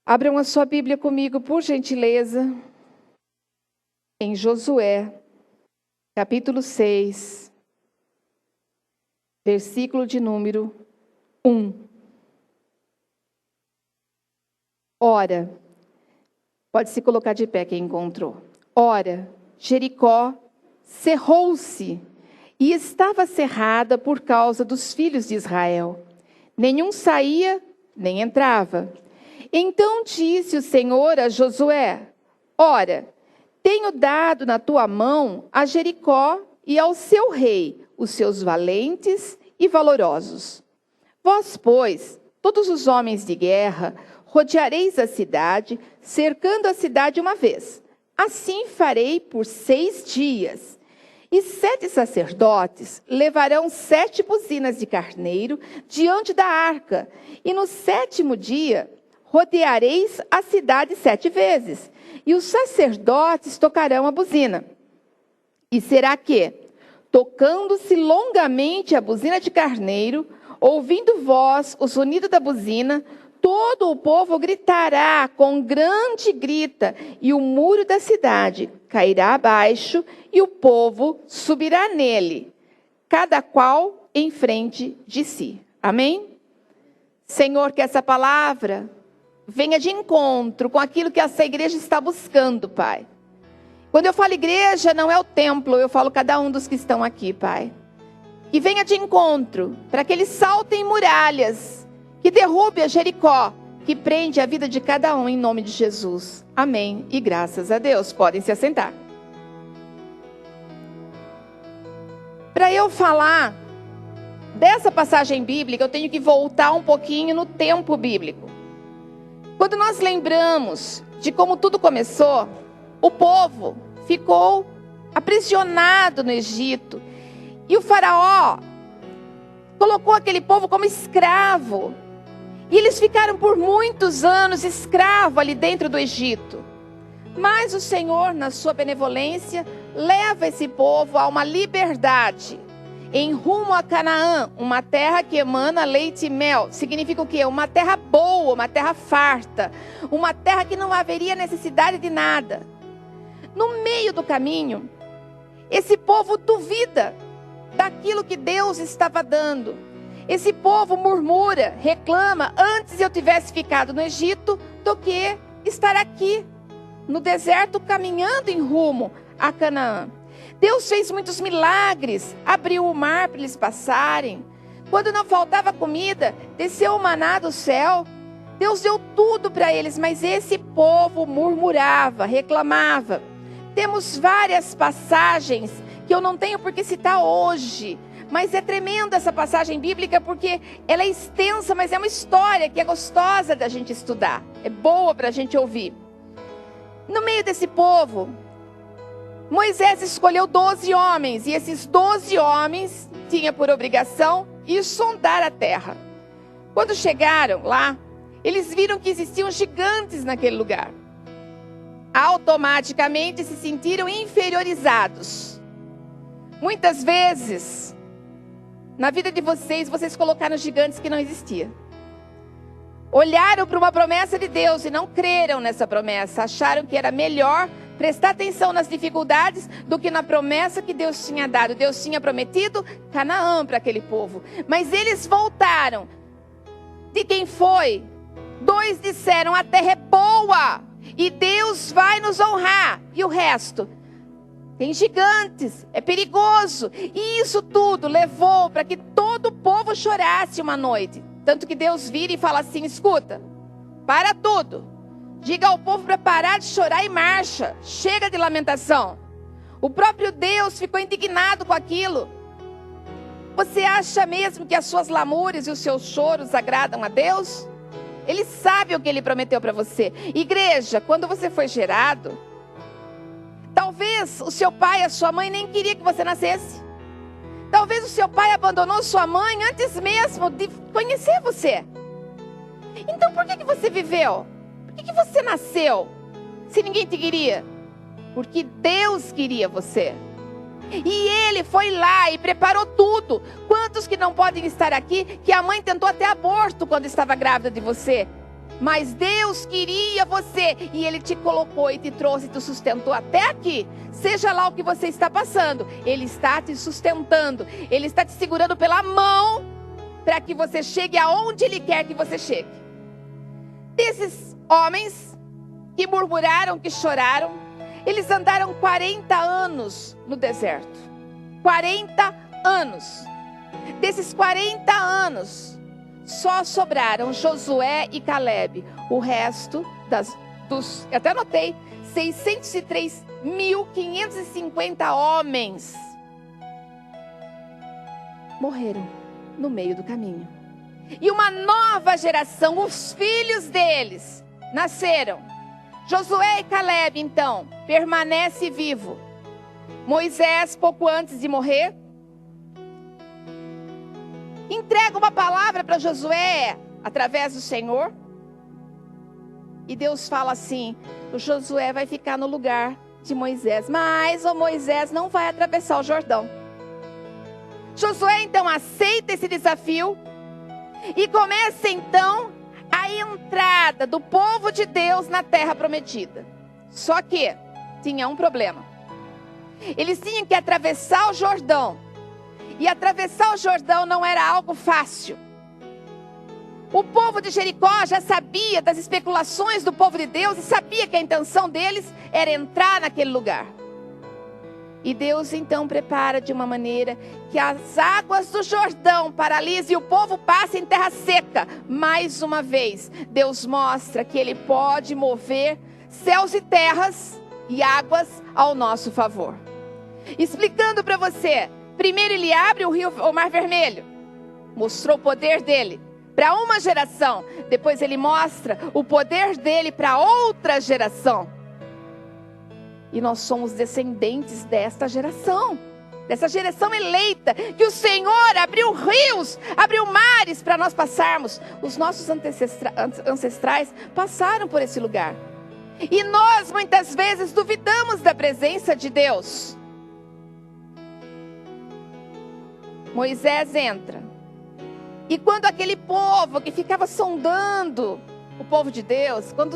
Abram a sua Bíblia comigo, por gentileza, em Josué, capítulo 6, versículo de número 1. Ora, pode se colocar de pé quem encontrou. Ora, Jericó cerrou-se e estava cerrada por causa dos filhos de Israel. Nenhum saía, nem entrava. Então disse o Senhor a Josué: Ora, tenho dado na tua mão a Jericó e ao seu rei, os seus valentes e valorosos. Vós, pois, todos os homens de guerra, rodeareis a cidade, cercando a cidade uma vez. Assim farei por 6 dias. E 7 sacerdotes levarão 7 buzinas de carneiro diante da arca. E no 7º dia rodeareis a cidade 7 vezes. E os sacerdotes tocarão a buzina. E será que, tocando-se longamente a buzina de carneiro, ouvindo vós o sonido da buzina, todo o povo gritará com grande grita, e o muro da cidade cairá abaixo, e o povo subirá nele, cada qual em frente de si. Amém? Senhor, que essa palavra venha de encontro com aquilo que essa igreja está buscando, Pai. Quando eu falo igreja, não é o templo, eu falo cada um dos que estão aqui, Pai. Que venha de encontro, para que eles saltem muralhas, que derrube a Jericó, que prende a vida de cada um em nome de Jesus. Amém. E graças a Deus. Podem se assentar. Para eu falar dessa passagem bíblica, eu tenho que voltar um pouquinho no tempo bíblico. Quando nós lembramos de como tudo começou, o povo ficou aprisionado no Egito. E o faraó colocou aquele povo como escravo. E eles ficaram por muitos anos escravos ali dentro do Egito. Mas o Senhor, na sua benevolência, leva esse povo a uma liberdade, em rumo a Canaã, uma terra que emana leite e mel. Significa o quê? Uma terra boa, uma terra farta, uma terra que não haveria necessidade de nada. No meio do caminho, esse povo duvida daquilo que Deus estava dando. Esse povo murmura, reclama: antes eu tivesse ficado no Egito do que estar aqui no deserto caminhando em rumo a Canaã. Deus fez muitos milagres, abriu o mar para eles passarem. Quando não faltava comida, desceu o maná do céu. Deus deu tudo para eles, mas esse povo murmurava, reclamava. Temos várias passagens que eu não tenho por que citar hoje, mas é tremenda essa passagem bíblica porque ela é extensa, mas é uma história que é gostosa da gente estudar. É boa para a gente ouvir. No meio desse povo, Moisés escolheu 12 homens, e esses 12 homens tinham por obrigação ir sondar a terra. Quando chegaram lá, eles viram que existiam gigantes naquele lugar. Automaticamente se sentiram inferiorizados. Muitas vezes, na vida de vocês, vocês colocaram gigantes que não existiam. Olharam para uma promessa de Deus e não creram nessa promessa. Acharam que era melhor prestar atenção nas dificuldades do que na promessa que Deus tinha dado. Deus tinha prometido Canaã para aquele povo. Mas eles voltaram. De quem foi? 2 disseram: a terra é boa e Deus vai nos honrar. E o resto? Tem gigantes, é perigoso. E isso tudo levou para que todo o povo chorasse uma noite. Tanto que Deus vira e fala assim: escuta, para tudo. Diga ao povo para parar de chorar e marcha. Chega de lamentação. O próprio Deus ficou indignado com aquilo. Você acha mesmo que as suas lamúrias e os seus choros agradam a Deus? Ele sabe o que Ele prometeu para você. Igreja, quando você foi gerado, talvez o seu pai e a sua mãe nem queria que você nascesse. Talvez o seu pai abandonou sua mãe antes mesmo de conhecer você. Então por que você viveu? Por que você nasceu se ninguém te queria? Porque Deus queria você. E Ele foi lá e preparou tudo. Quantos que não podem estar aqui, que a mãe tentou até aborto quando estava grávida de você? Mas Deus queria você, e Ele te colocou e te trouxe e te sustentou até aqui. Seja lá o que você está passando, Ele está te sustentando. Ele está te segurando pela mão, para que você chegue aonde Ele quer que você chegue. Desses homens que murmuraram, que choraram, eles andaram 40 anos no deserto. 40 anos. Desses 40 anos, só sobraram Josué e Calebe. O resto eu até anotei, 603.550 homens morreram no meio do caminho. E uma nova geração, os filhos deles, nasceram. Josué e Calebe, então, permanece vivo. Moisés, pouco antes de morrer, entrega uma palavra para Josué, através do Senhor. E Deus fala assim: o Josué vai ficar no lugar de Moisés. Mas o Moisés não vai atravessar o Jordão. Josué, então, aceita esse desafio. E começa, então, a entrada do povo de Deus na terra prometida. Só que tinha um problema. Eles tinham que atravessar o Jordão. E atravessar o Jordão não era algo fácil. O povo de Jericó já sabia das especulações do povo de Deus e sabia que a intenção deles era entrar naquele lugar. E Deus então prepara de uma maneira que as águas do Jordão paralisem e o povo passe em terra seca. Mais uma vez, Deus mostra que Ele pode mover céus e terras e águas ao nosso favor. Explicando para você, primeiro Ele abre o Mar Vermelho, mostrou o poder dele para uma geração. Depois Ele mostra o poder dele para outra geração. E nós somos descendentes desta geração eleita, que o Senhor abriu rios, abriu mares para nós passarmos. Os nossos ancestrais passaram por esse lugar. E nós muitas vezes duvidamos da presença de Deus. Moisés entra. E quando aquele povo que ficava sondando o povo de Deus, quando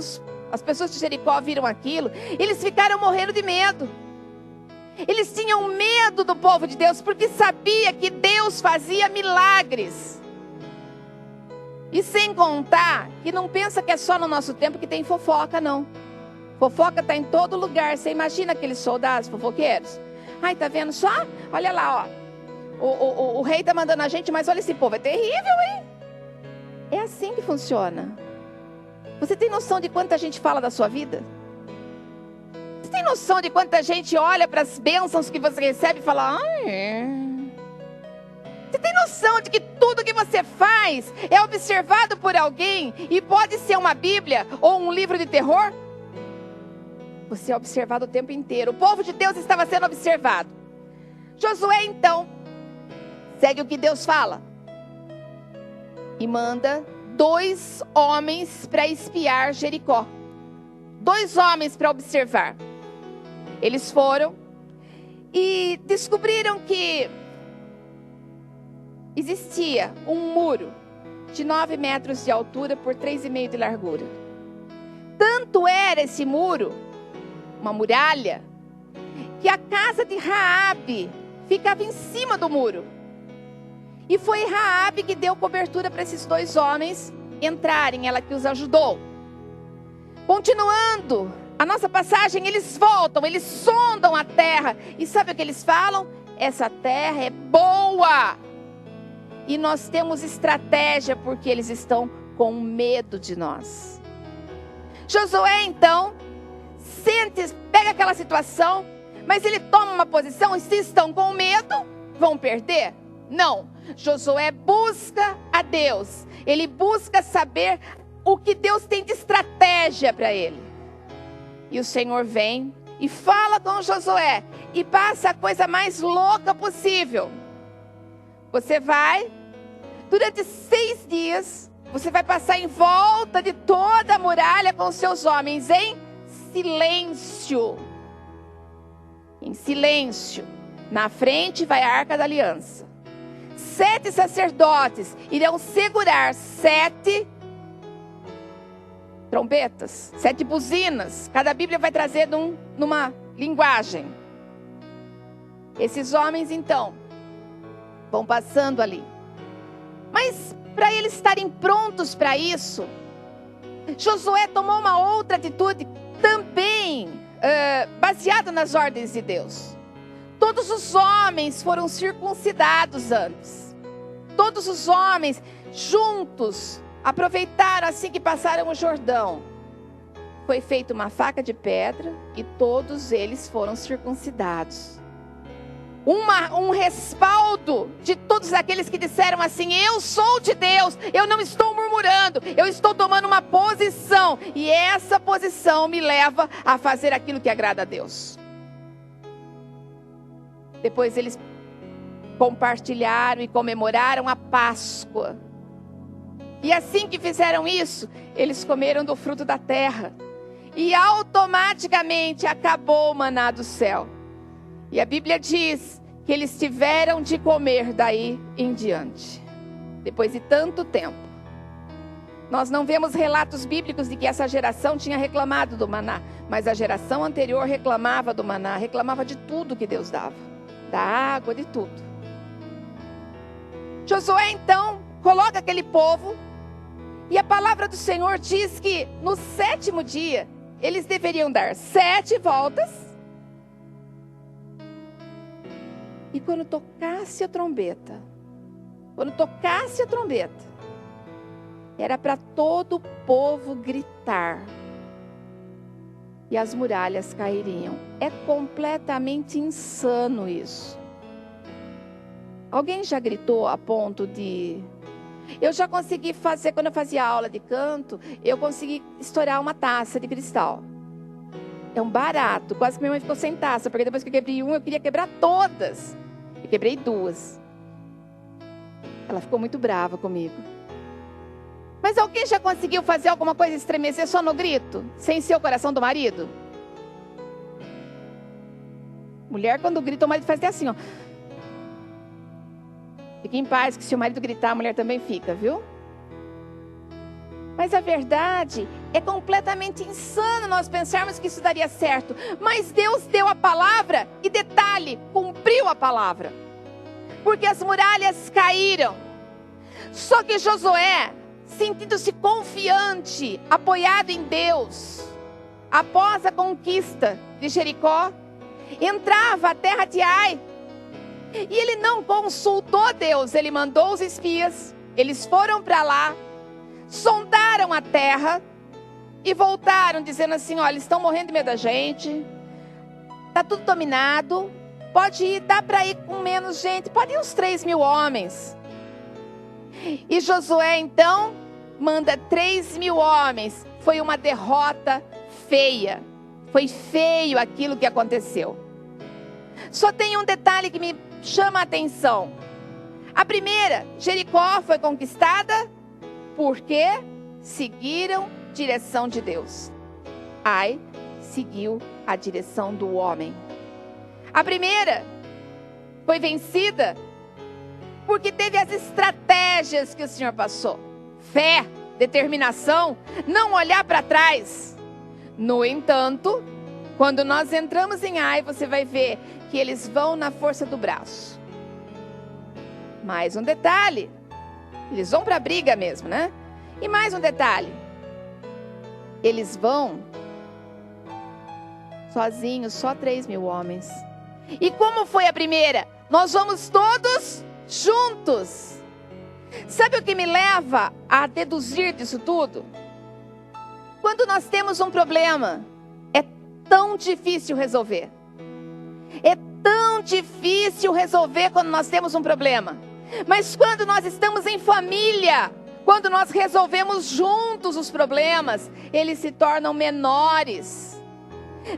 as pessoas de Jericó viram aquilo, eles ficaram morrendo de medo. Eles tinham medo do povo de Deus, porque sabia que Deus fazia milagres. E sem contar, que não pensa que é só no nosso tempo que tem fofoca, não. Fofoca está em todo lugar. Você imagina aqueles soldados fofoqueiros? Ai, tá vendo só? Olha lá, ó. O rei está mandando a gente, mas olha esse povo, é terrível, hein? É assim que funciona. Você tem noção de quanta gente fala da sua vida? Você tem noção de quanta gente olha para as bênçãos que você recebe e fala: Você tem noção de que tudo que você faz é observado por alguém e pode ser uma Bíblia ou um livro de terror? Você é observado o tempo inteiro. O povo de Deus estava sendo observado. Josué, então, segue o que Deus fala e manda 2 homens para espiar Jericó. 2 homens para observar. Eles foram e descobriram que existia um muro de 9 metros de altura por 3,5 de largura. Tanto era esse muro, uma muralha, que a casa de Raabe ficava em cima do muro. E foi Raabe que deu cobertura para esses 2 homens entrarem, ela que os ajudou. Continuando a nossa passagem, eles voltam, eles sondam a terra. E sabe o que eles falam? Essa terra é boa. E nós temos estratégia porque eles estão com medo de nós. Josué, então, pega aquela situação, mas ele toma uma posição, e se estão com medo, vão perder? Não. Josué busca a Deus. Ele busca saber o que Deus tem de estratégia para ele. E o Senhor vem e fala com Josué e passa a coisa mais louca possível. Você vai, durante 6 dias, você vai passar em volta de toda a muralha com os seus homens em silêncio. Em silêncio. Na frente vai a Arca da Aliança. 7 sacerdotes irão segurar 7 trombetas, 7 buzinas. Cada Bíblia vai trazer numa linguagem. Esses homens, então, vão passando ali. Mas para eles estarem prontos para isso, Josué tomou uma outra atitude também baseada nas ordens de Deus. Todos os homens foram circuncidados antes. Todos os homens juntos aproveitaram assim que passaram o Jordão. Foi feita uma faca de pedra e todos eles foram circuncidados. Um respaldo de todos aqueles que disseram assim: eu sou de Deus, eu não estou murmurando, eu estou tomando uma posição, e essa posição me leva a fazer aquilo que agrada a Deus. Depois eles compartilharam e comemoraram a Páscoa, e assim que fizeram isso, eles comeram do fruto da terra, e automaticamente acabou o maná do céu. E a Bíblia diz que eles tiveram de comer daí em diante, depois de tanto tempo. Nós não vemos relatos bíblicos de que essa geração tinha reclamado do maná, mas a geração anterior reclamava do maná, reclamava de tudo que Deus dava, da água, de tudo. Josué então coloca aquele povo, e a palavra do Senhor diz que no 7º dia eles deveriam dar 7 voltas. E quando tocasse a trombeta, era para todo o povo gritar, e as muralhas cairiam. É completamente insano isso. Alguém já gritou a ponto de... Eu já consegui fazer, quando eu fazia aula de canto, eu consegui estourar uma taça de cristal. É um barato, quase que minha mãe ficou sem taça, porque depois que eu quebrei eu queria quebrar todas. Eu quebrei 2. Ela ficou muito brava comigo. Mas alguém já conseguiu fazer alguma coisa estremecer só no grito, sem ser o coração do marido? Mulher, quando grita, o marido faz até assim, ó. Fique em paz, que se o marido gritar, a mulher também fica, viu? Mas a verdade é completamente insano nós pensarmos que isso daria certo. Mas Deus deu a palavra e, detalhe, cumpriu a palavra. Porque as muralhas caíram. Só que Josué, sentindo-se confiante, apoiado em Deus, após a conquista de Jericó, entrava a terra de Ai. E ele não consultou Deus, ele mandou os espias, eles foram para lá, sondaram a terra e voltaram dizendo assim: olha, estão morrendo de medo da gente, está tudo dominado, pode ir, dá para ir com menos gente, pode ir uns 3.000 homens. E Josué então manda 3.000 homens. Foi uma derrota feia, foi feio aquilo que aconteceu. Só tem um detalhe que me chama a atenção. A primeira, Jericó foi conquistada porque seguiram direção de Deus. Ai seguiu a direção do homem. A primeira foi vencida porque teve as estratégias que o Senhor passou. Fé, determinação, não olhar para trás. No entanto, quando nós entramos em Ai, você vai ver que eles vão na força do braço. Mais um detalhe, eles vão para a briga mesmo, né? E mais um detalhe, eles vão sozinhos, só 3.000 homens. E como foi a primeira? Nós vamos todos juntos. Sabe o que me leva a deduzir disso tudo? Quando nós temos um problema, é tão difícil resolver. É tão difícil resolver quando nós temos um problema. Mas quando nós estamos em família, quando nós resolvemos juntos os problemas, eles se tornam menores.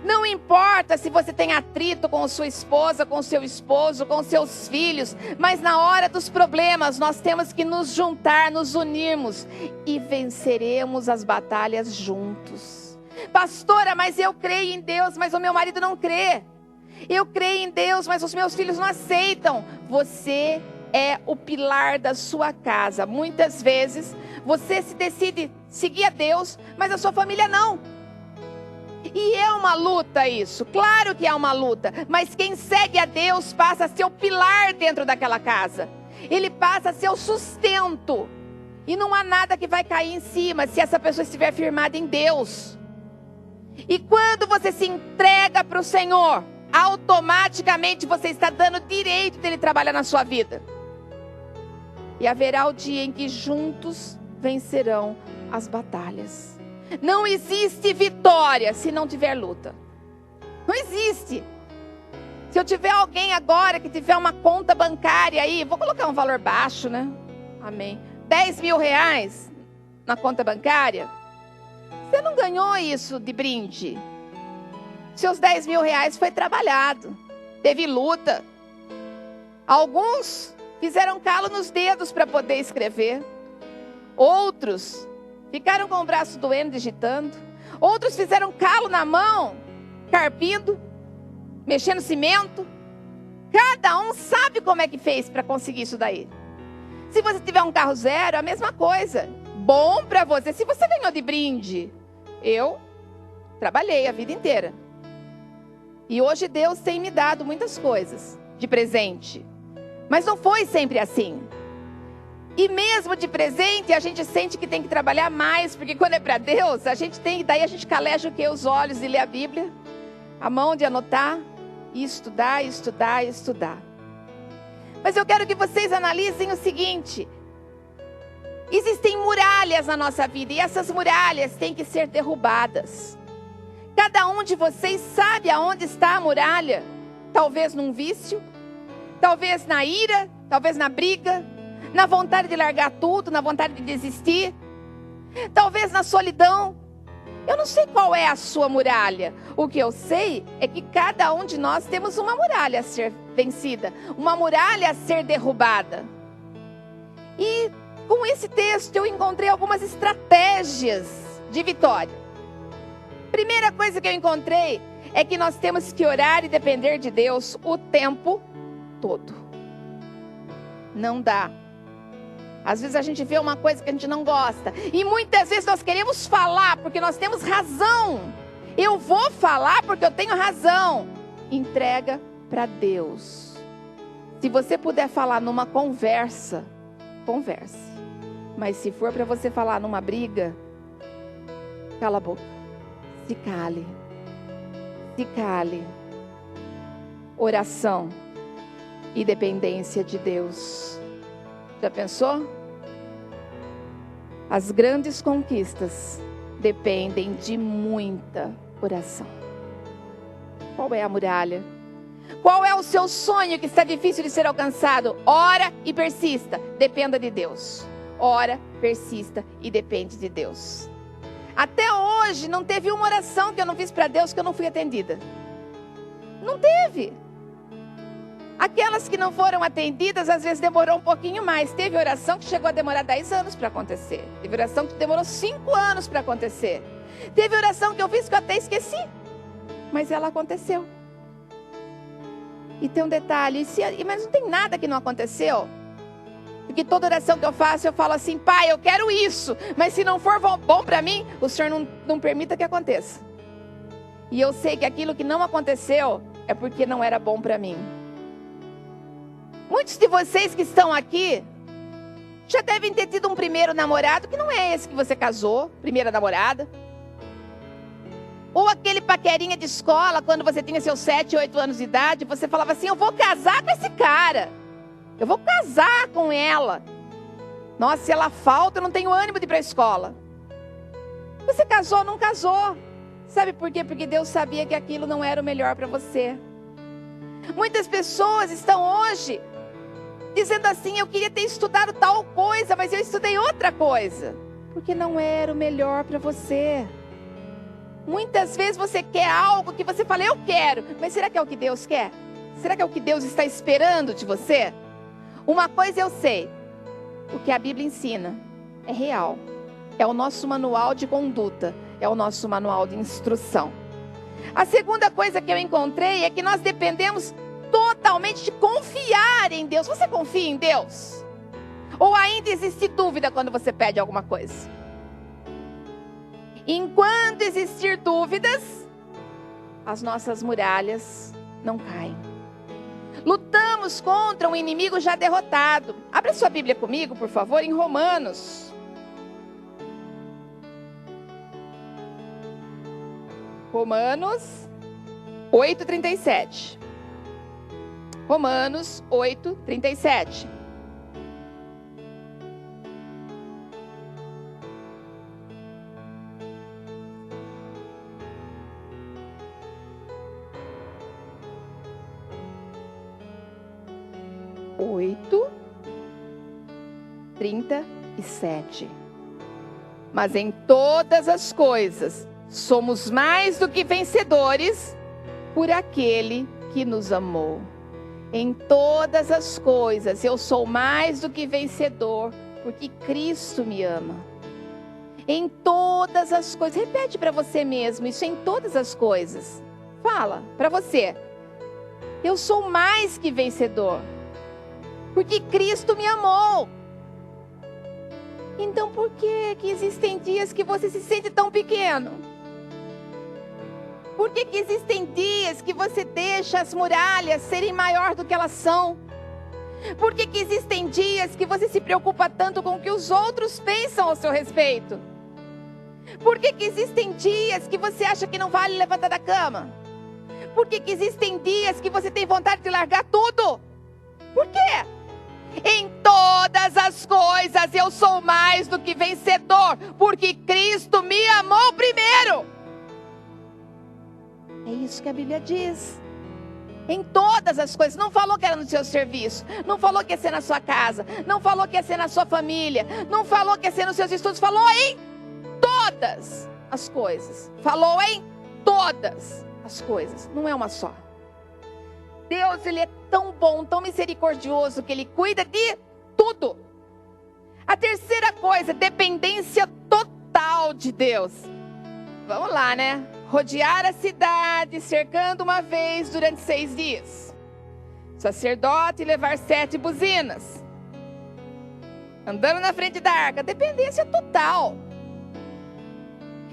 Não importa se você tem atrito com sua esposa, com seu esposo, com seus filhos, mas na hora dos problemas nós temos que nos juntar, nos unirmos e venceremos as batalhas juntos. Pastora, mas eu creio em Deus, mas o meu marido não crê. Eu creio em Deus, mas os meus filhos não aceitam. Você é o pilar da sua casa. Muitas vezes você se decide seguir a Deus, mas a sua família não. E é uma luta isso, claro que é uma luta, mas quem segue a Deus passa a ser o pilar dentro daquela casa. Ele passa a ser o sustento. E não há nada que vai cair em cima se essa pessoa estiver firmada em Deus. E quando você se entrega para o Senhor, automaticamente você está dando direito dele trabalhar na sua vida. E haverá o dia em que juntos vencerão as batalhas. Não existe vitória se não tiver luta. Não existe. Se eu tiver alguém agora que tiver uma conta bancária aí, vou colocar um valor baixo, né? Amém. 10 mil reais na conta bancária. Você não ganhou isso de brinde. Seus 10 mil reais foi trabalhado. Teve luta. Alguns fizeram calo nos dedos para poder escrever. Outros ficaram com o braço doendo digitando. Outros fizeram calo na mão, carpindo, mexendo cimento. Cada um sabe como é que fez para conseguir isso daí. Se você tiver um carro zero, é a mesma coisa. Bom para você. Se você ganhou de brinde, eu trabalhei a vida inteira. E hoje Deus tem me dado muitas coisas de presente. Mas não foi sempre assim. E mesmo de presente, a gente sente que tem que trabalhar mais, porque quando é para Deus, a gente tem, daí a gente caleja o quê? Os olhos de ler a Bíblia, a mão de anotar, e estudar, estudar, estudar. Mas eu quero que vocês analisem o seguinte: existem muralhas na nossa vida, e essas muralhas têm que ser derrubadas. Cada um de vocês sabe aonde está a muralha. Talvez num vício, talvez na ira, talvez na briga, na vontade de largar tudo, na vontade de desistir, talvez na solidão. Eu não sei qual é a sua muralha. O que eu sei é que cada um de nós temos uma muralha a ser vencida, uma muralha a ser derrubada. E com esse texto eu encontrei algumas estratégias de vitória. Primeira coisa que eu encontrei é que nós temos que orar e depender de Deus o tempo todo. Não dá. Às vezes a gente vê uma coisa que a gente não gosta. E muitas vezes nós queremos falar porque nós temos razão. Eu vou falar porque eu tenho razão. Entrega para Deus. Se você puder falar numa conversa, converse. Mas se for para você falar numa briga, cala a boca. Se cale. Se cale. Oração e dependência de Deus. Já pensou? As grandes conquistas dependem de muita oração. Qual é a muralha? Qual é o seu sonho que está difícil de ser alcançado? Ora e persista. Dependa de Deus. Ora, persista e depende de Deus. Até hoje não teve uma oração que eu não fiz para Deus que eu não fui atendida. Não teve. Aquelas que não foram atendidas, às vezes demorou um pouquinho mais. Teve oração que chegou a demorar 10 anos para acontecer. Teve oração que demorou 5 anos para acontecer. Teve oração que eu fiz que eu até esqueci. Mas ela aconteceu. E tem um detalhe, mas não tem nada que não aconteceu. Porque toda oração que eu faço, eu falo assim: Pai, eu quero isso. Mas se não for bom para mim, o Senhor não permita que aconteça. E eu sei que aquilo que não aconteceu é porque não era bom para mim. Muitos de vocês que estão aqui já devem ter tido um primeiro namorado que não é esse que você casou, primeira namorada. Ou aquele paquerinha de escola, quando você tinha seus 7, 8 anos de idade, você falava assim: eu vou casar com esse cara. Eu vou casar com ela. Nossa, se ela falta, eu não tenho ânimo de ir para a escola. Você casou ou não casou? Sabe por quê? Porque Deus sabia que aquilo não era o melhor para você. Muitas pessoas estão hoje dizendo assim: eu queria ter estudado tal coisa, mas eu estudei outra coisa. Porque não era o melhor para você. Muitas vezes você quer algo que você fala: eu quero. Mas será que é o que Deus quer? Será que é o que Deus está esperando de você? Uma coisa eu sei: o que a Bíblia ensina é real. É o nosso manual de conduta. É o nosso manual de instrução. A segunda coisa que eu encontrei é que nós dependemos totalmente de confiar em Deus. Você confia em Deus? Ou ainda existe dúvida quando você pede alguma coisa? Enquanto existir dúvidas, as nossas muralhas não caem. Lutamos contra um inimigo já derrotado. Abra sua Bíblia comigo, por favor, em Romanos. Romanos 8:37. Romanos 8:37. Oito, 37. Mas em todas as coisas somos mais do que vencedores por aquele que nos amou. Em todas as coisas eu sou mais do que vencedor porque Cristo me ama. Em todas as coisas. Repete para você mesmo isso, em todas as coisas. Fala para você. Eu sou mais que vencedor porque Cristo me amou. Então por que existem dias que você se sente tão pequeno? Por que existem dias que você deixa as muralhas serem maior do que elas são? Por que existem dias que você se preocupa tanto com o que os outros pensam ao seu respeito? Por que existem dias que você acha que não vale levantar da cama? Por que existem dias que você tem vontade de largar tudo? Por quê? Em todas as coisas eu sou mais do que vencedor, porque Cristo me amou primeiro. É isso que a Bíblia diz. Em todas as coisas. Não falou que era no seu serviço, não falou que ia ser na sua casa, não falou que ia ser na sua família, não falou que ia ser nos seus estudos, falou em todas as coisas. Falou em todas as coisas, não é uma só. Deus, Ele é tão bom, tão misericordioso, que Ele cuida de tudo. A terceira coisa, dependência total de Deus. Vamos lá, né? Rodear a cidade, cercando uma vez durante 6 dias. Sacerdote levar 7 buzinas. Andando na frente da arca, dependência total.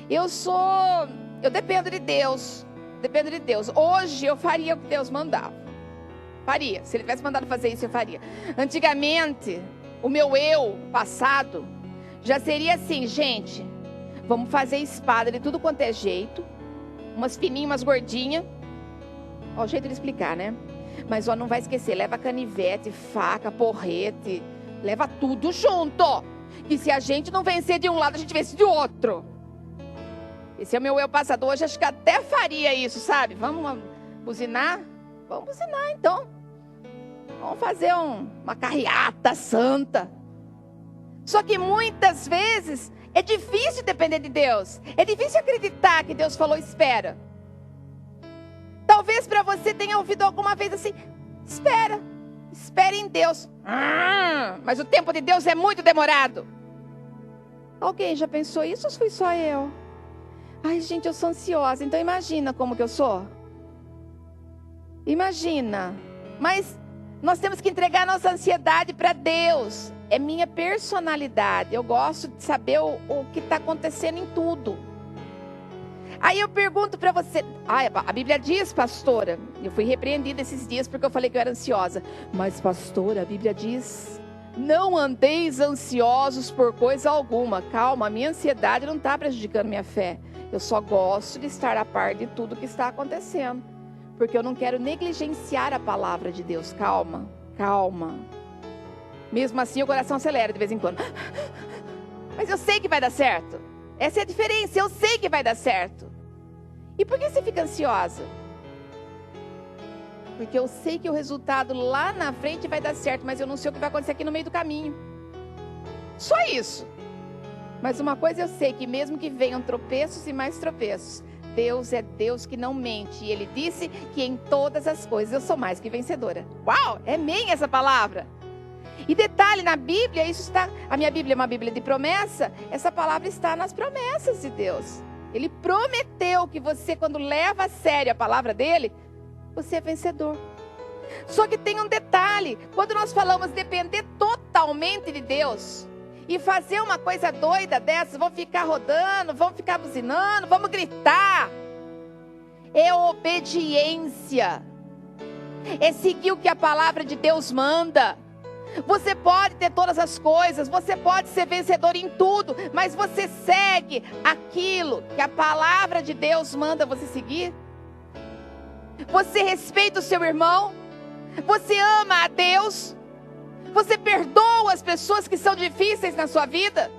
Eu dependo de Deus. Dependo de Deus. Hoje eu faria o que Deus mandava. Faria. Se Ele tivesse mandado fazer isso, eu faria. Antigamente, o meu eu passado já seria assim, gente, vamos fazer espada de tudo quanto é jeito. Umas fininhas, umas gordinhas. Ó, o jeito de explicar, né? Mas ó, não vai esquecer, leva canivete, faca, porrete, leva tudo junto. Que se a gente não vencer de um lado, a gente vence de outro. Esse é o meu eu passado. Hoje acho que até faria isso, sabe? Vamos buzinar? Vamos buzinar então. Vamos fazer uma carreata santa. Só que muitas vezes é difícil depender de Deus. É difícil acreditar que Deus falou, espera. Talvez para você tenha ouvido alguma vez assim, espera. Espere em Deus. Mas o tempo de Deus é muito demorado. Alguém já pensou isso ou fui só eu? Ai, gente, eu sou ansiosa. Então imagina como que eu sou. Imagina. Mas nós temos que entregar nossa ansiedade para Deus. É minha personalidade. Eu gosto de saber o que está acontecendo em tudo. Aí eu pergunto para você. A Bíblia diz, pastora. Eu fui repreendida esses dias porque eu falei que eu era ansiosa. Mas, pastora, a Bíblia diz: não andeis ansiosos por coisa alguma. Calma, a minha ansiedade não está prejudicando minha fé. Eu só gosto de estar a par de tudo que está acontecendo. Porque eu não quero negligenciar a palavra de Deus. Calma, calma. Mesmo assim o coração acelera de vez em quando. Mas eu sei que vai dar certo. Essa é a diferença, eu sei que vai dar certo. E por que você fica ansiosa? Porque eu sei que o resultado lá na frente vai dar certo, mas eu não sei o que vai acontecer aqui no meio do caminho. Só isso. Mas uma coisa eu sei, que mesmo que venham tropeços e mais tropeços, Deus é Deus que não mente. E Ele disse que em todas as coisas eu sou mais que vencedora. Uau, é amém essa palavra. E detalhe, na Bíblia, isso está... A minha Bíblia é uma Bíblia de promessa. Essa palavra está nas promessas de Deus. Ele prometeu que você, quando leva a sério a palavra dEle, você é vencedor. Só que tem um detalhe. Quando nós falamos depender totalmente de Deus, e fazer uma coisa doida dessa, vão ficar rodando, vão ficar buzinando, vamos gritar. É obediência. É seguir o que a palavra de Deus manda. Você pode ter todas as coisas, você pode ser vencedor em tudo, mas você segue aquilo que a palavra de Deus manda você seguir? Você respeita o seu irmão? Você ama a Deus? Você perdoa as pessoas que são difíceis na sua vida?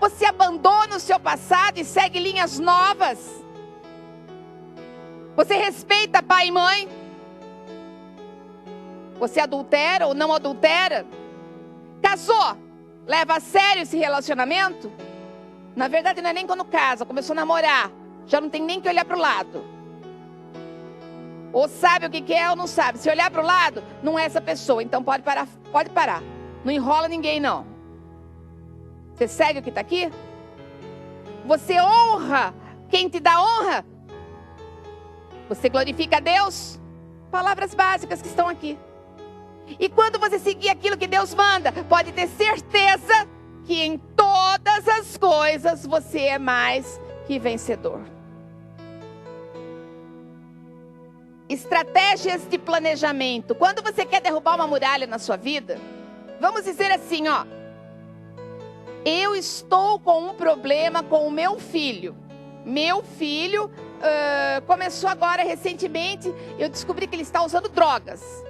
Você abandona o seu passado e segue linhas novas? Você respeita pai e mãe? Você adultera ou não adultera? Casou? Leva a sério esse relacionamento? Na verdade não é nem quando casa, começou a namorar, já não tem nem que olhar para o lado. Ou sabe o que é ou não sabe. Se olhar para o lado, não é essa pessoa, então pode parar, pode parar. Não enrola ninguém não. Você segue o que está aqui? Você honra quem te dá honra? Você glorifica a Deus? Palavras básicas que estão aqui. E quando você seguir aquilo que Deus manda, pode ter certeza que em todas as coisas você é mais que vencedor. Estratégias de planejamento. Quando você quer derrubar uma muralha na sua vida, vamos dizer assim, ó. Eu estou com um problema com o meu filho. Meu filho começou agora recentemente, eu descobri que ele está usando drogas.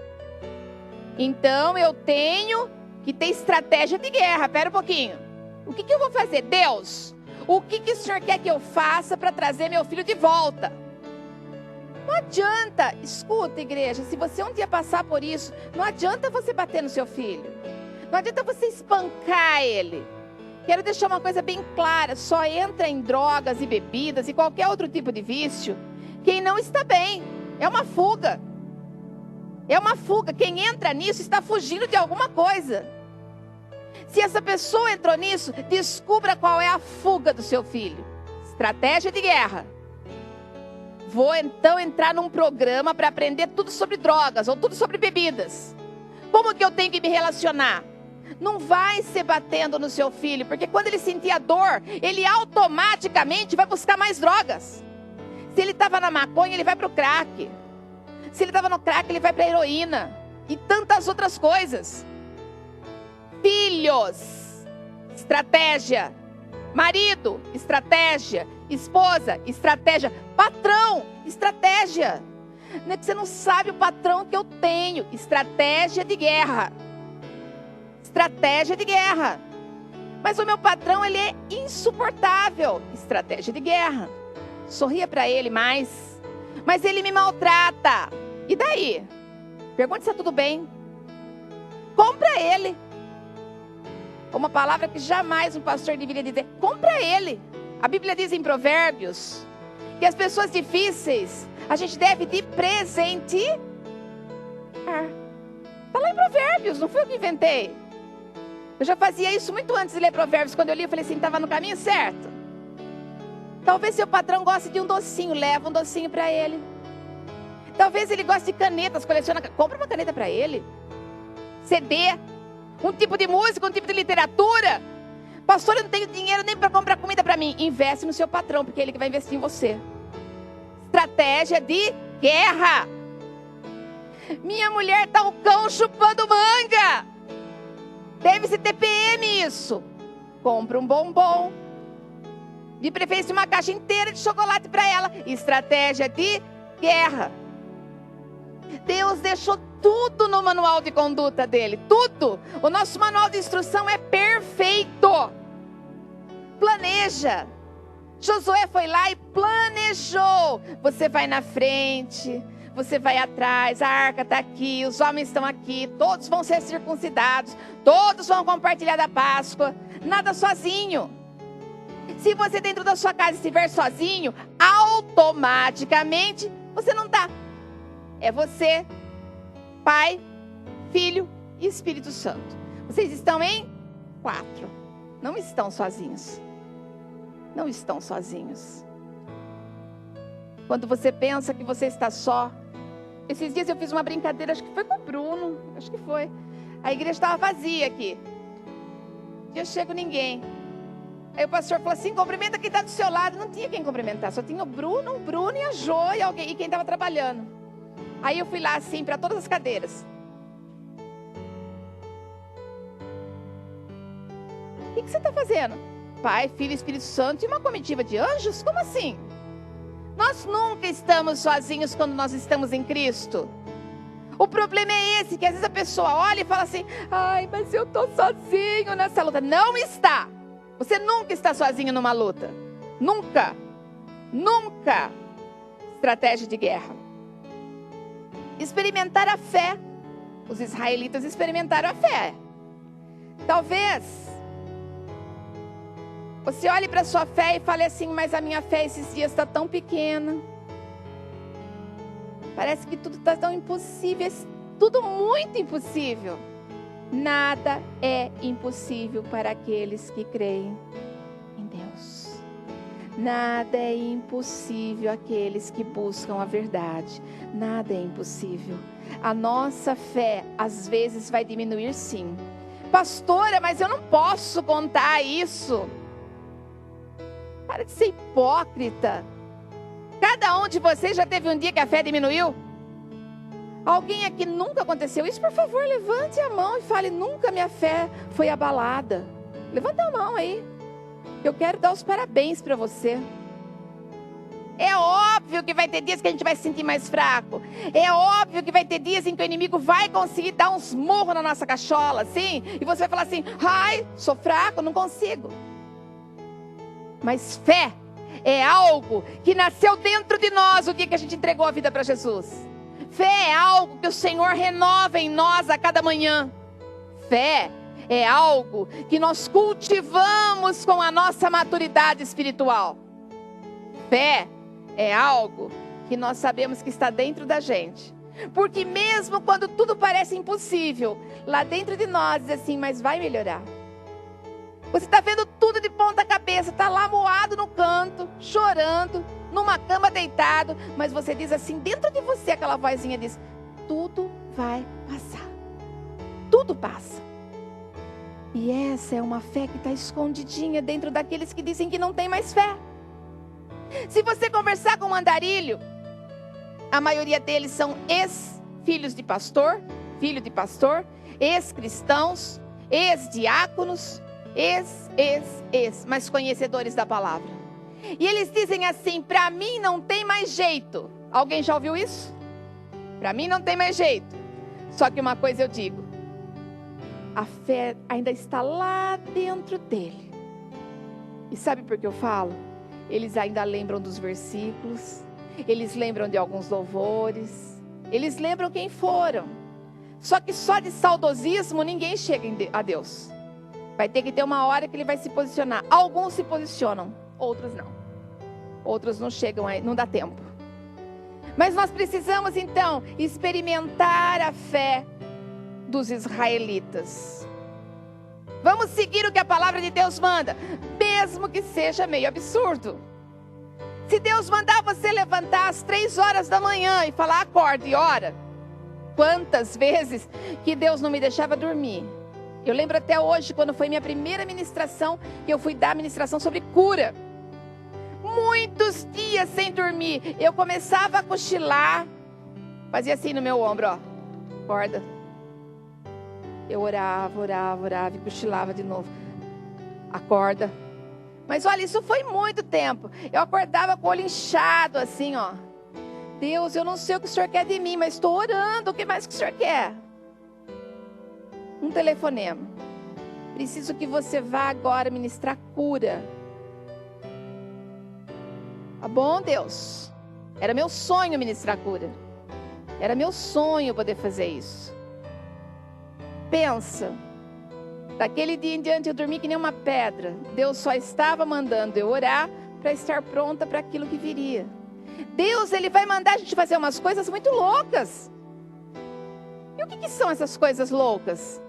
Então eu tenho que ter estratégia de guerra. Pera um pouquinho. O que eu vou fazer? Deus, o que o Senhor quer que eu faça para trazer meu filho de volta? Não adianta, escuta igreja, se você um dia passar por isso, não adianta você bater no seu filho. Não adianta você espancar ele. Quero deixar uma coisa bem clara, só entra em drogas e bebidas e qualquer outro tipo de vício quem não está bem. É uma fuga. É uma fuga. Quem entra nisso está fugindo de alguma coisa. Se essa pessoa entrou nisso, descubra qual é a fuga do seu filho. Estratégia de guerra. Vou então entrar num programa para aprender tudo sobre drogas ou tudo sobre bebidas. Como que eu tenho que me relacionar? Não vai ser batendo no seu filho, porque quando ele sentir a dor, ele automaticamente vai buscar mais drogas. Se ele estava na maconha, ele vai para o crack. Se ele estava no crack, ele vai para a heroína. E tantas outras coisas. Filhos, estratégia. Marido, estratégia. Esposa, estratégia. Patrão, estratégia. Não é que você não sabe o patrão que eu tenho. Estratégia de guerra. Estratégia de guerra. Mas o meu patrão, ele é insuportável. Estratégia de guerra. Sorria para ele mais. Mas ele me maltrata. E daí? Pergunta se está tudo bem. Compra ele. Uma palavra que jamais um pastor deveria dizer. Compra ele. A Bíblia diz em Provérbios que as pessoas difíceis a gente deve de presentear. Está lá em Provérbios, não foi eu que inventei. Eu já fazia isso muito antes de ler Provérbios. Quando eu li, eu falei assim, estava no caminho certo. Talvez seu patrão goste de um docinho, leva um docinho para ele. Talvez ele goste de canetas, coleciona, compra uma caneta para ele. CD, um tipo de música, um tipo de literatura. Pastor, eu não tenho dinheiro nem para comprar comida para mim. Investe no seu patrão, porque é ele que vai investir em você. Estratégia de guerra. Minha mulher tá o cão chupando manga. Deve ser TPM isso. Compra um bombom. De preferência uma caixa inteira de chocolate para ela. Estratégia de guerra. Deus deixou tudo no manual de conduta dele. Tudo. O nosso manual de instrução é perfeito. Planeja. Josué foi lá e planejou. Você vai na frente, você vai atrás, a arca está aqui, os homens estão aqui, todos vão ser circuncidados, todos vão compartilhar da Páscoa. Nada sozinho. Se você dentro da sua casa estiver sozinho, automaticamente você não está. É você, Pai, Filho e Espírito Santo. Vocês estão em 4. Não estão sozinhos. Não estão sozinhos. Quando você pensa que você está só. Esses dias eu fiz uma brincadeira, acho que foi com o Bruno. Acho que foi. A igreja estava vazia aqui. tinha chego ninguém. Aí o pastor falou assim, cumprimenta quem está do seu lado. Não tinha quem cumprimentar, só tinha o Bruno e a Jo e quem estava trabalhando. Aí eu fui lá assim, para todas as cadeiras. O que você está fazendo? Pai, Filho e Espírito Santo e uma comitiva de anjos? Como assim? Nós nunca estamos sozinhos quando nós estamos em Cristo. O problema é esse, que às vezes a pessoa olha e fala assim, ai, mas eu estou sozinho nessa luta. Não está. Você nunca está sozinho numa luta. Nunca. Nunca. Estratégia de guerra. Experimentar a fé. Os israelitas experimentaram a fé. Talvez você olhe para a sua fé e fale assim, mas a minha fé esses dias está tão pequena. Parece que tudo está tão impossível, tudo muito impossível. Nada é impossível para aqueles que creem em Deus. Nada é impossível àqueles que buscam a verdade. Nada é impossível. A nossa fé às vezes vai diminuir sim. Pastora, mas eu não posso contar isso. Para de ser hipócrita. Cada um de vocês já teve um dia que a fé diminuiu? Alguém aqui nunca aconteceu isso? Por favor, levante a mão e fale, nunca minha fé foi abalada. Levanta a mão aí. Eu quero dar os parabéns para você. É óbvio que vai ter dias que a gente vai se sentir mais fraco. É óbvio que vai ter dias em que o inimigo vai conseguir dar uns murros na nossa cachola, assim. E você vai falar assim, ai, sou fraco, não consigo. Mas fé é algo que nasceu dentro de nós o dia que a gente entregou a vida para Jesus. Fé é algo que o Senhor renova em nós a cada manhã. Fé é algo que nós cultivamos com a nossa maturidade espiritual. Fé é algo que nós sabemos que está dentro da gente. Porque mesmo quando tudo parece impossível, lá dentro de nós diz assim, mas vai melhorar. Você está vendo tudo de ponta cabeça, está lá moado no canto, chorando, numa cama deitado, mas você diz assim, dentro de você aquela vozinha diz, tudo vai passar. Tudo passa. E essa é uma fé que está escondidinha dentro daqueles que dizem que não tem mais fé. Se você conversar com um andarilho, a maioria deles são ex-filhos de pastor, filho de pastor, ex-cristãos, ex-diáconos, mas conhecedores da palavra. E eles dizem assim, para mim não tem mais jeito. Alguém já ouviu isso? Para mim não tem mais jeito. Só que uma coisa eu digo, a fé ainda está lá dentro dele. E sabe por que eu falo? Eles ainda lembram dos versículos, eles lembram de alguns louvores, eles lembram quem foram. Só que só de saudosismo ninguém chega a Deus. Vai ter que ter uma hora que ele vai se posicionar. Alguns se posicionam, outros não. Outros não chegam aí, não dá tempo. Mas nós precisamos então experimentar a fé dos israelitas. Vamos seguir o que a palavra de Deus manda, mesmo que seja meio absurdo. Se Deus mandar você levantar às 3 horas da manhã e falar, acorda e ora. Quantas vezes que Deus não me deixava dormir. Eu lembro até hoje, quando foi minha primeira ministração, que eu fui dar ministração sobre cura. Muitos dias sem dormir, eu começava a cochilar, fazia assim no meu ombro, ó, acorda. Eu orava e cochilava de novo. Acorda. Mas olha, isso foi muito tempo. Eu acordava com o olho inchado assim, ó. Deus, eu não sei o que o Senhor quer de mim, mas estou orando. O que mais que o Senhor quer? Um telefonema. Preciso que você vá agora ministrar cura. Tá bom, Deus? Era meu sonho ministrar cura. Era meu sonho poder fazer isso. Pensa, daquele dia em diante eu dormi que nem uma pedra. Deus só estava mandando eu orar para estar pronta para aquilo que viria. Deus, Ele vai mandar a gente fazer umas coisas muito loucas. E o que são essas coisas loucas?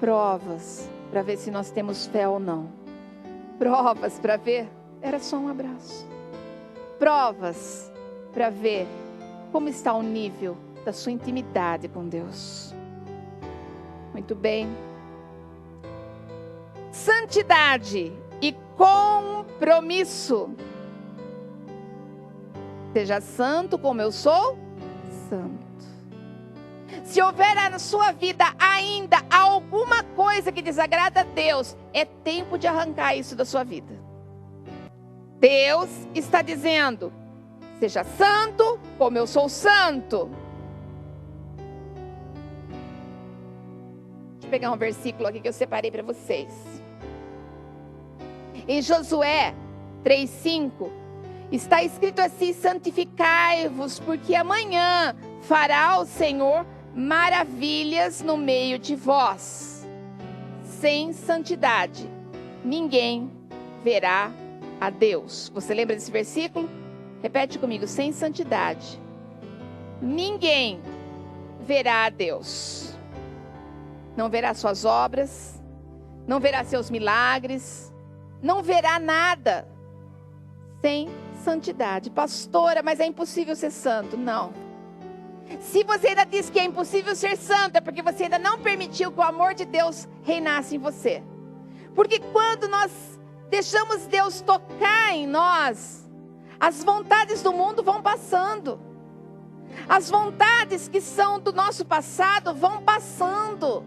Provas para ver se nós temos fé ou não. Provas para ver, era só um abraço. Provas para ver como está o nível da sua intimidade com Deus. Muito bem. santidade e compromisso. Seja santo como eu sou santo. Se houver na sua vida ainda alguma coisa que desagrada a Deus, é tempo de arrancar isso da sua vida. Deus está dizendo: seja santo como eu sou santo. Deixa eu pegar um versículo aqui que eu separei para vocês. Em Josué 3:5 está escrito assim: santificai-vos, porque amanhã fará o Senhor maravilhas no meio de vós. Sem santidade ninguém verá a Deus. Você lembra desse versículo? Repete comigo: sem santidade ninguém verá a Deus. Não verá suas obras, não verá seus milagres, não verá nada sem santidade. Pastora, mas é impossível ser santo. Não. Se você ainda diz que é impossível ser santo, é porque você ainda não permitiu que o amor de Deus reinasse em você. Porque quando nós deixamos Deus tocar em nós, as vontades do mundo vão passando. As vontades que são do nosso passado vão passando.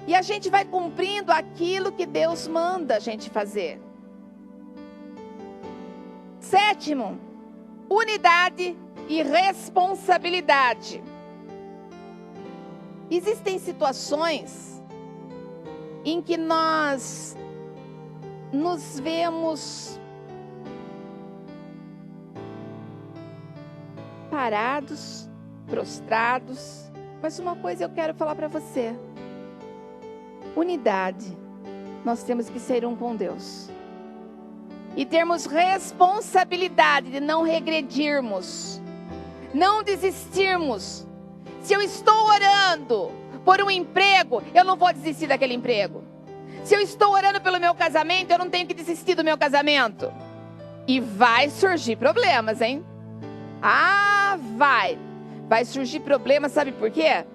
E a gente vai cumprindo aquilo que Deus manda a gente fazer. Sétimo, unidade e responsabilidade. Existem situações em que nós nos vemos parados, prostrados, mas uma coisa eu quero falar para você: unidade. Nós temos que ser um com Deus e termos responsabilidade de não regredirmos, não desistirmos. Se eu estou orando por um emprego, eu não vou desistir daquele emprego. Se eu estou orando pelo meu casamento, eu não tenho que desistir do meu casamento. E vai surgir problemas, hein? Ah, vai surgir problemas, sabe por quê?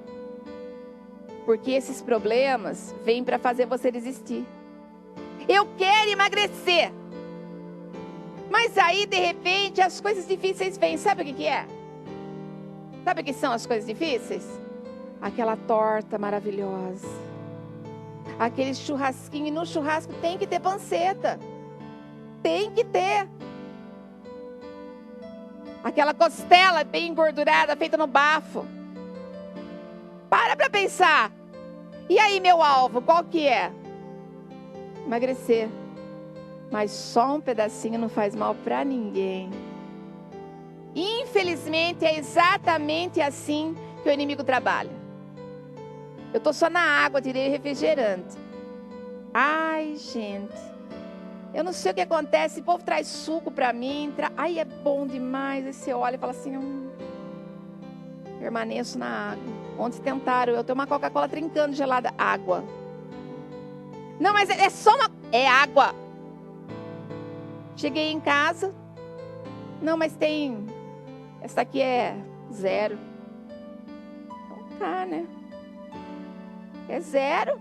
Porque esses problemas vêm para fazer você desistir. Eu quero emagrecer, mas aí de repente as coisas difíceis vêm. Sabe o que é? Sabe o que são as coisas difíceis? Aquela torta maravilhosa, aquele churrasquinho. E no churrasco tem que ter panceta, tem que ter aquela costela bem engordurada, feita no bafo. Para pensar. E aí, meu alvo, qual que é? Emagrecer. Mas só um pedacinho não faz mal para ninguém. Infelizmente, é exatamente assim que o inimigo trabalha. Eu estou só na água, tirei refrigerante. Ai, gente. Eu não sei o que acontece. O povo traz suco para mim. Ai, é bom demais. Aí você olha e fala assim: permaneço na água. Ontem tentaram eu ter uma Coca-Cola trincando gelada. Água. Não, mas é só uma... É água. Cheguei em casa. Não, mas tem... Essa aqui é 0. Então tá, né? É 0.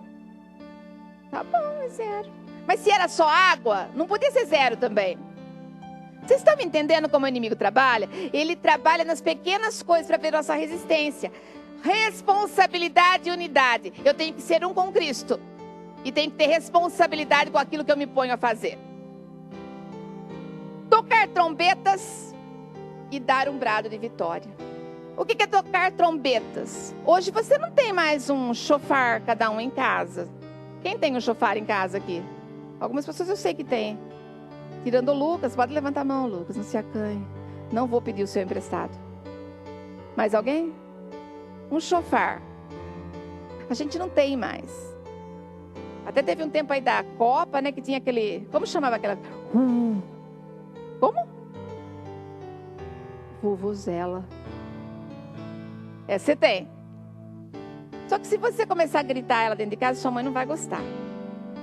Tá bom, é 0. Mas se era só água, não podia ser 0 também. Vocês estão me entendendo como o inimigo trabalha? Ele trabalha nas pequenas coisas para ver nossa resistência. Responsabilidade e unidade. Eu tenho que ser um com Cristo. E tenho que ter responsabilidade com aquilo que eu me ponho a fazer. Tocar trombetas e dar um brado de vitória. O que é tocar trombetas? Hoje você não tem mais um chofar cada um em casa. Quem tem um chofar em casa aqui? Algumas pessoas eu sei que tem. Tirando o Lucas, pode levantar a mão, Lucas, não se acanhe. Não vou pedir o seu emprestado. Mais alguém? Um chofar. A gente não tem mais. Até teve um tempo aí da Copa, né, que tinha aquele... Como chamava aquela... Como? Vuvuzela. Você tem. Só que se você começar a gritar ela dentro de casa, sua mãe não vai gostar.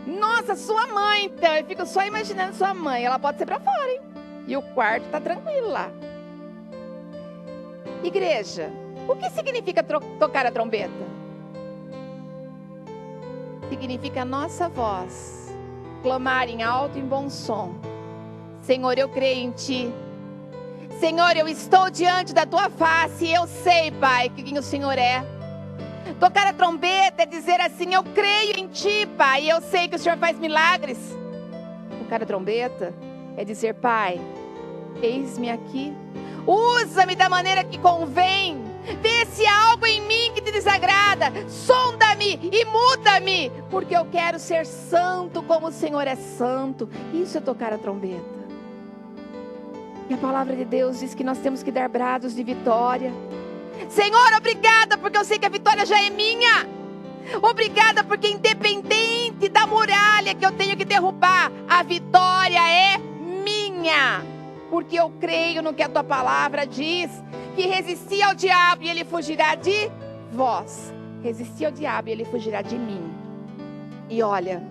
Nossa, sua mãe, então. Eu fico só imaginando sua mãe. Ela pode ser pra fora, hein? E o quarto tá tranquilo lá. Igreja, o que significa tocar a trombeta? Significa a nossa voz clamar em alto e em bom som: Senhor, eu creio em Ti. Senhor, eu estou diante da Tua face e eu sei, Pai, quem o Senhor é. Tocar a trombeta é dizer assim: eu creio em Ti, Pai, e eu sei que o Senhor faz milagres. Tocar a trombeta é dizer: Pai, eis-me aqui, usa-me da maneira que convém. Vê se há algo em mim que te desagrada, sonda-me e muda-me, porque eu quero ser santo como o Senhor é santo. Isso é tocar a trombeta. E a palavra de Deus diz que nós temos que dar brados de vitória. Senhor, obrigada, porque eu sei que a vitória já é minha. Obrigada, porque independente da muralha que eu tenho que derrubar, a vitória é minha. Porque eu creio no que a Tua palavra diz, que resistir ao diabo e ele fugirá de vós. Resistir ao diabo e ele fugirá de mim. E olha,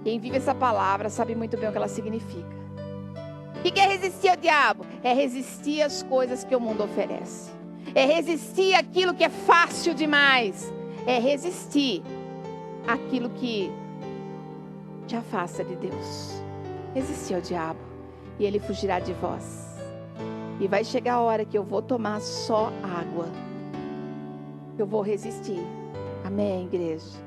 quem vive essa palavra sabe muito bem o que ela significa. O que é resistir ao diabo? É resistir às coisas que o mundo oferece. É resistir àquilo que é fácil demais. É resistir àquilo que te afasta de Deus. Resistir ao diabo e ele fugirá de vós. E vai chegar a hora que eu vou tomar só água. Eu vou resistir. Amém, igreja?